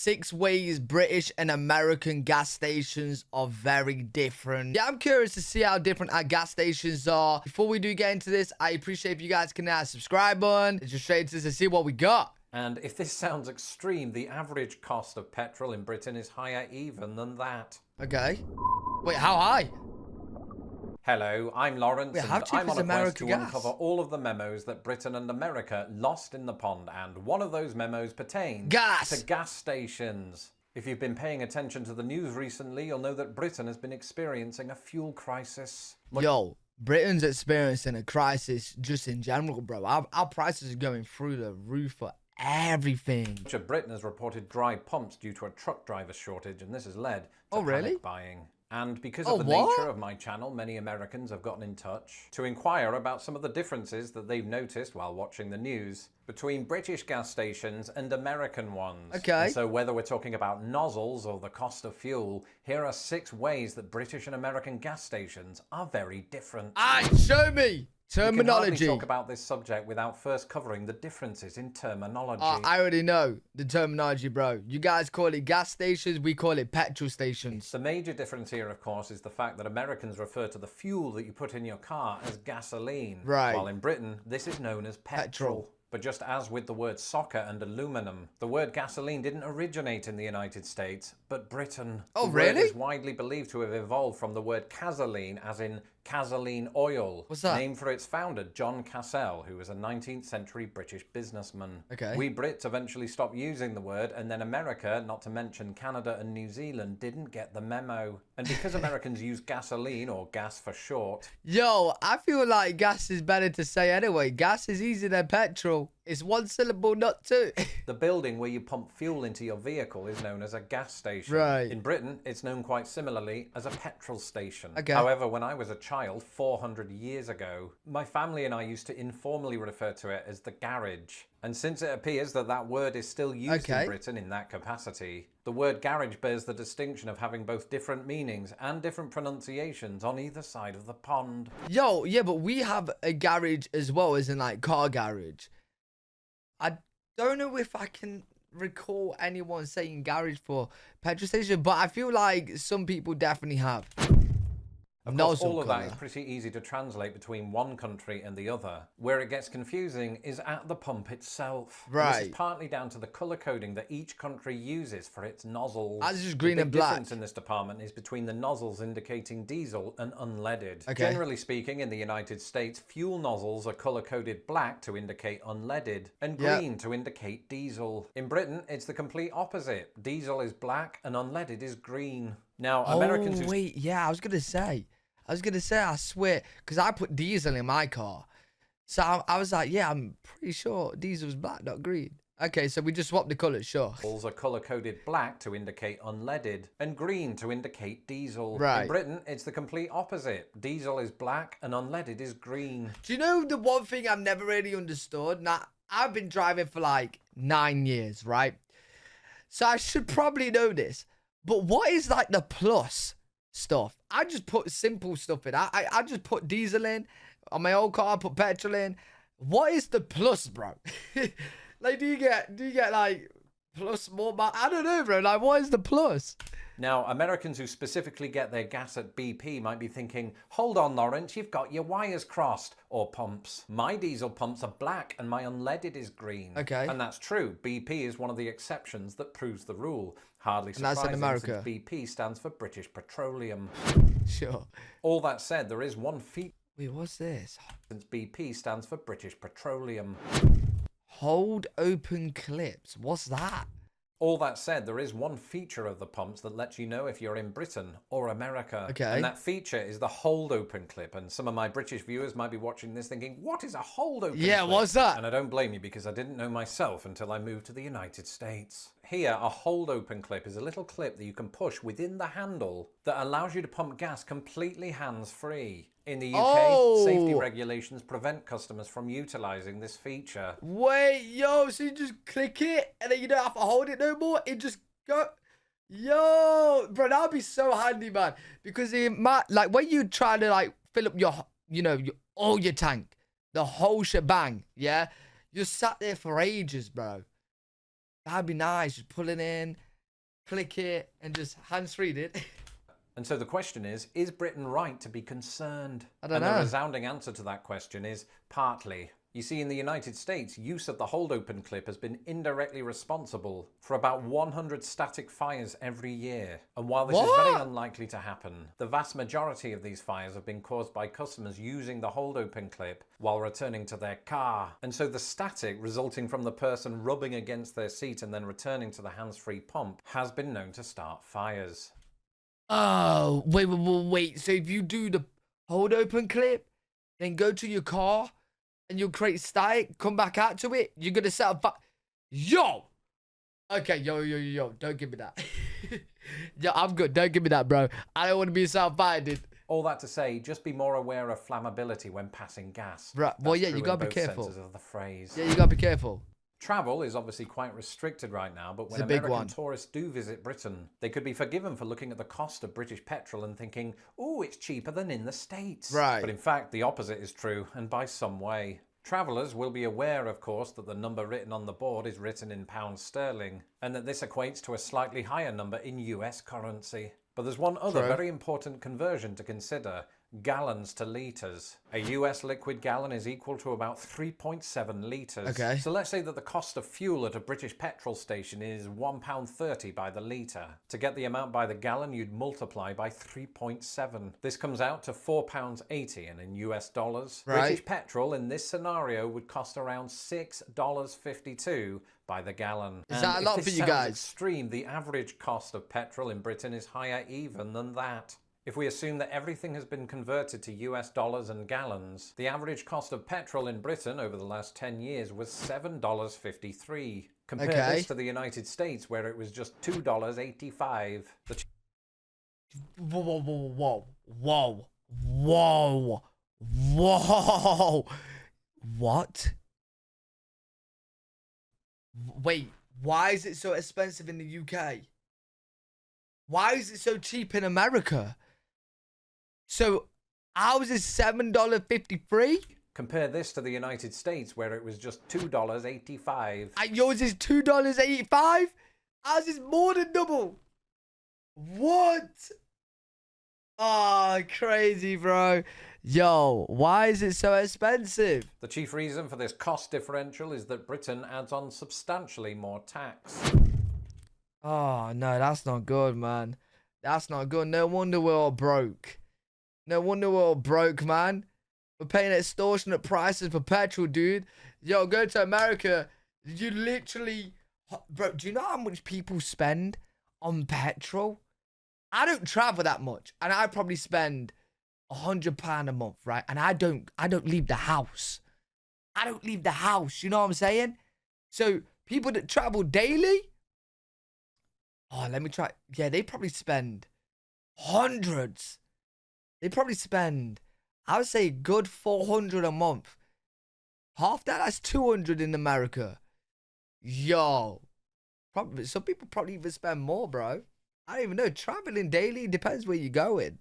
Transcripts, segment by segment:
6 ways British and American gas stations are very different. Yeah, I'm curious to see how different our gas stations are. Before we do get into this, I appreciate if you guys can hit that subscribe button. It's just straight to this to see what we got. And if this sounds extreme, the average cost of petrol in Britain is higher even than that. Okay. Wait, how high? Hello, I'm Lawrence, Wait, how and cheap I'm is on a quest America to gas? uncover all of the memos that Britain and America lost in the pond, and one of those memos pertains Gas! to gas stations. If you've been paying attention to the news recently, you'll know that Britain has been experiencing a fuel crisis. Yo, Britain's experiencing a crisis just in general, bro. Our prices are going through the roof for everything. Much of Britain has reported dry pumps due to a truck driver shortage, and this has led to really? panic buying. And because of the nature of my channel, many Americans have gotten in touch to inquire about some of the differences that they've noticed while watching the news between British gas stations and American ones. Okay. And so whether we're talking about nozzles or the cost of fuel, here are 6 ways that British and American gas stations are very different. Show me! Terminology. We can hardly talk about this subject without first covering the differences in terminology. I already know the terminology, bro. You guys call it gas stations, we call it petrol stations. The major difference here, of course, is the fact that Americans refer to the fuel that you put in your car as gasoline. Right. While in Britain, this is known as petrol. But just as with the word soccer and aluminum, the word gasoline didn't originate in the United States, but Britain. Oh, the really? word is widely believed to have evolved from the word cazoline, as in Cazoline oil. What's that? Named for its founder, John Cassell, who was a 19th century British businessman. Okay. We Brits eventually stopped using the word, and then America, not to mention Canada and New Zealand, didn't get the memo. And because Americans use gasoline, or gas for short... Yo, I feel like gas is better to say anyway. Gas is easier than petrol. It's 1 syllable, not 2. The building where you pump fuel into your vehicle is known as a gas station. Right. In Britain, it's known quite similarly as a petrol station. Okay. However, when I was a child, 400 years ago, my family and I used to informally refer to it as the garage. And since it appears that that word is still used in Britain in that capacity, the word garage bears the distinction of having both different meanings and different pronunciations on either side of the pond. Yo, yeah, but we have a garage as well, as in like car garage. I don't know if I can recall anyone saying garage for petrol station, but I feel like some people definitely have. Of course, all of that is pretty easy to translate between one country and the other. Where it gets confusing is at the pump itself. Right. And this is partly down to the colour coding that each country uses for its nozzles. That's just green and black. The difference black. in this department is between the nozzles indicating diesel and unleaded. Okay. Generally speaking, in the United States, fuel nozzles are colour-coded black to indicate unleaded and green to indicate diesel. In Britain, it's the complete opposite. Diesel is black and unleaded is green. Now, Americans who... wait, yeah, I was gonna say, I swear, because I put diesel in my car. So I was like, yeah, I'm pretty sure diesel's black, not green. Okay, so we just swapped the colours, sure. Are colour-coded black to indicate unleaded and green to indicate diesel. Right. In Britain, it's the complete opposite. Diesel is black and unleaded is green. Do you know the one thing I've never really understood? Now, I've been driving for like 9 years, right? So I should probably know this. But what is like the plus stuff? I just put simple stuff in. I just put diesel in. On my old car, I put petrol in. What is the plus, bro? Like, do you get like plus more? I don't know, bro. Like, what is the plus? Now, Americans who specifically get their gas at BP might be thinking, hold on, Lawrence, you've got your wires crossed. Or pumps. My diesel pumps are black and my unleaded is green. Okay. And that's true. BP is one of the exceptions that proves the rule. Hardly surprising, that's in America. Since BP stands for British Petroleum. Sure. All that said, there is one feature. Wait, what's this? Since BP stands for British Petroleum. Hold open clips. What's that? All that said, there is one feature of the pumps that lets you know if you're in Britain or America. Okay. And that feature is the hold open clip. And some of my British viewers might be watching this thinking, what is a hold open clip? Yeah, what's that? And I don't blame you because I didn't know myself until I moved to the United States. Here, a hold open clip is a little clip that you can push within the handle that allows you to pump gas completely hands-free. In the UK, safety regulations prevent customers from utilising this feature. Wait, yo, so you just click it and then you don't have to hold it no more? It just go... Yo, bro, that'd be so handy, man. Because it might, like, when you try to, like, fill up your, you know, all your tank, the whole shebang, yeah? You're sat there for ages, bro. That'd be nice. Just pull it in, click it, and just hands-free it. And so the question is Britain right to be concerned? I don't know. And the resounding answer to that question is partly. You see, in the United States, use of the hold open clip has been indirectly responsible for about 100 static fires every year. And while this is very unlikely to happen, the vast majority of these fires have been caused by customers using the hold open clip while returning to their car. And so the static resulting from the person rubbing against their seat and then returning to the hands-free pump has been known to start fires. Oh, wait. So if you do the hold open clip, then go to your car and you'll create static, come back out to it, you're going to set up... Yo! Okay, yo. Don't give me that. Yo, I'm good. Don't give me that, bro. I don't want to be self-fired. All that to say, just be more aware of flammability when passing gas. Right. Well, yeah, you got to be careful. Senses of the phrase. Yeah, you got to be careful. Travel is obviously quite restricted right now, but when American tourists do visit Britain, they could be forgiven for looking at the cost of British petrol and thinking, oh, it's cheaper than in the States. Right. But in fact, the opposite is true, and by some way. Travellers will be aware, of course, that the number written on the board is written in pounds sterling, and that this equates to a slightly higher number in US currency. But there's one other very important conversion to consider: gallons to litres. A US liquid gallon is equal to about 3.7 litres. Okay. So let's say that the cost of fuel at a British petrol station is £1.30 by the litre. To get the amount by the gallon, you'd multiply by 3.7. This comes out to £4.80, and in US dollars, British petrol in this scenario would cost around $6.52 by the gallon. Is that a lot for you guys? Extreme, the average cost of petrol in Britain is higher even than that. If we assume that everything has been converted to US dollars and gallons, the average cost of petrol in Britain over the last 10 years was $7.53. Compare this to the United States, where it was just $2.85. Whoa. What? Wait, why is it so expensive in the UK? Why is it so cheap in America? So, ours is $7.53? Compare this to the United States, where it was just $2.85. And yours is $2.85? Ours is more than double. What? Oh, crazy, bro. Yo, why is it so expensive? The chief reason for this cost differential is that Britain adds on substantially more tax. Oh, no, that's not good, man. That's not good. No wonder we're all broke. No wonder we're all broke, man. We're paying extortionate prices for petrol, dude. Yo, go to America. You literally... Bro, do you know how much people spend on petrol? I don't travel that much. And I probably spend £100 a month, right? And I don't leave the house. I don't leave the house. You know what I'm saying? So, people that travel daily... Oh, let me try. Yeah, they probably spend hundreds. They probably spend, I would say, good 400 a month. Half that's 200 in America. Yo. Probably, some people probably even spend more, bro. I don't even know. Traveling daily depends where you're going.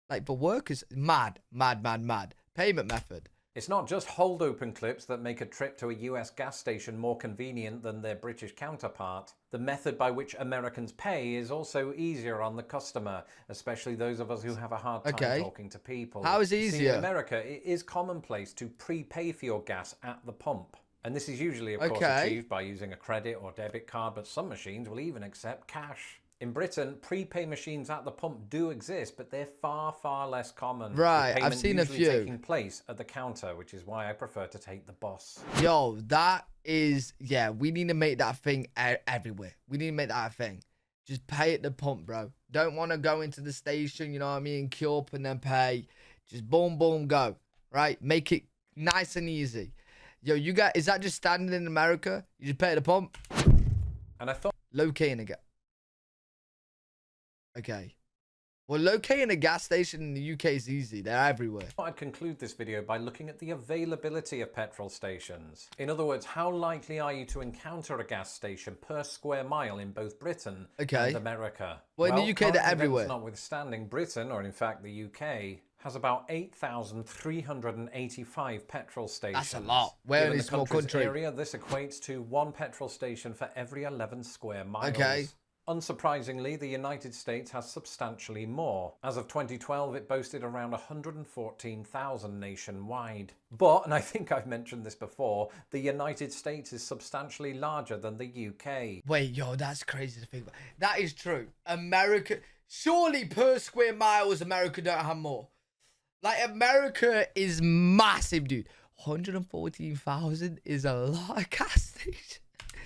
Like, for work is mad. Payment method. It's not just hold open clips that make a trip to a US gas station more convenient than their British counterpart. The method by which Americans pay is also easier on the customer, especially those of us who have a hard time talking to people. How is it easier? See, in America, it is commonplace to prepay for your gas at the pump. And this is usually, of course, achieved by using a credit or debit card, but some machines will even accept cash. In Britain, prepay machines at the pump do exist, but they're far, far less common. Right, I've seen a few. Taking place at the counter, which is why I prefer to take the bus. Yo, that is, yeah, we need to make that thing everywhere. We need to make that a thing. Just pay at the pump, bro. Don't want to go into the station, you know what I mean, queue up and then pay. Just boom, boom, go. Right? Make it nice and easy. Yo, you got, is that just standard in America? You just pay at the pump? And I thought... Locating again. Okay. Well, locating a gas station in the UK is easy. They're everywhere. I'd conclude this video by looking at the availability of petrol stations. In other words, how likely are you to encounter a gas station per square mile in both Britain and America? Well, in the UK, they're everywhere. Notwithstanding, Britain, or in fact the UK, has about 8,385 petrol stations. That's a lot. We're in a small country. Area, this equates to one petrol station for every 11 square miles. Okay. Unsurprisingly, the United States has substantially more. As of 2012, it boasted around 114,000 nationwide. But, and I think I've mentioned this before, the United States is substantially larger than the UK. Wait, yo, that's crazy to think about. That is true. America, surely per square miles, America don't have more. Like, America is massive, dude. 114,000 is a lot of gas stations.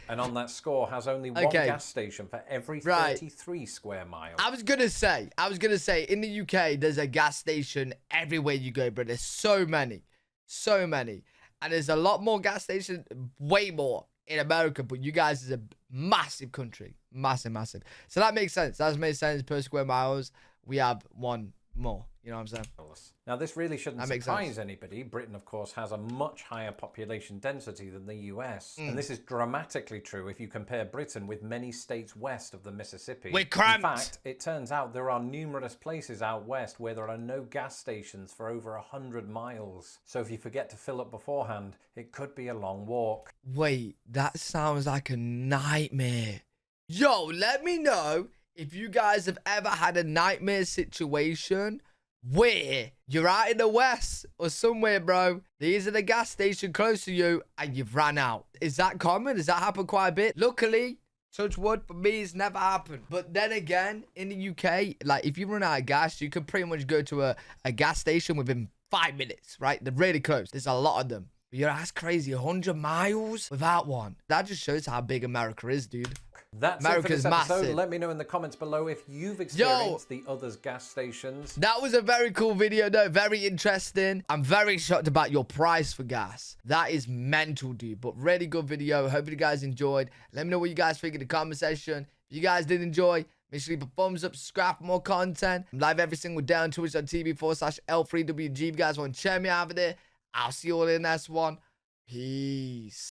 And on that score has only one gas station for every 33 square miles. I was gonna say, in the UK, there's a gas station everywhere you go, bro. There's so many. And there's a lot more gas stations, way more in America, but you guys is a massive country. Massive. So that makes sense. That makes sense per square miles. We have one more. You know what I'm saying? Now, this really shouldn't surprise anybody. Britain, of course, has a much higher population density than the US. And this is dramatically true if you compare Britain with many states west of the Mississippi. We're cramped. In fact, it turns out there are numerous places out west where there are no gas stations for over 100 miles. So if you forget to fill up beforehand, it could be a long walk. Wait, that sounds like a nightmare. Yo, let me know if you guys have ever had a nightmare situation where you're out in the west or somewhere, bro. There's a gas station close to you and you've ran out. Is that common? Does that happen quite a bit? Luckily, touch wood, for me, it's never happened. But then again, in the UK, like, if you run out of gas, you could pretty much go to a gas station within 5 minutes, right? They're really close. There's a lot of them. But yeah, that's crazy. 100 miles without one. That just shows how big America is, dude. That's America's it for this episode. massive. Let me know in the comments below if you've experienced the others gas stations. That was a very cool video, though. Very interesting. I'm very shocked about your price for gas. That is mental, dude. But really good video. Hope you guys enjoyed. Let me know what you guys think in the comment section. If you guys did enjoy, make sure you leave a thumbs up, subscribe for more content. I'm live every single day on twitch.tv/L3WG. If you guys want to check me out over there, I'll see you all in the next one. Peace.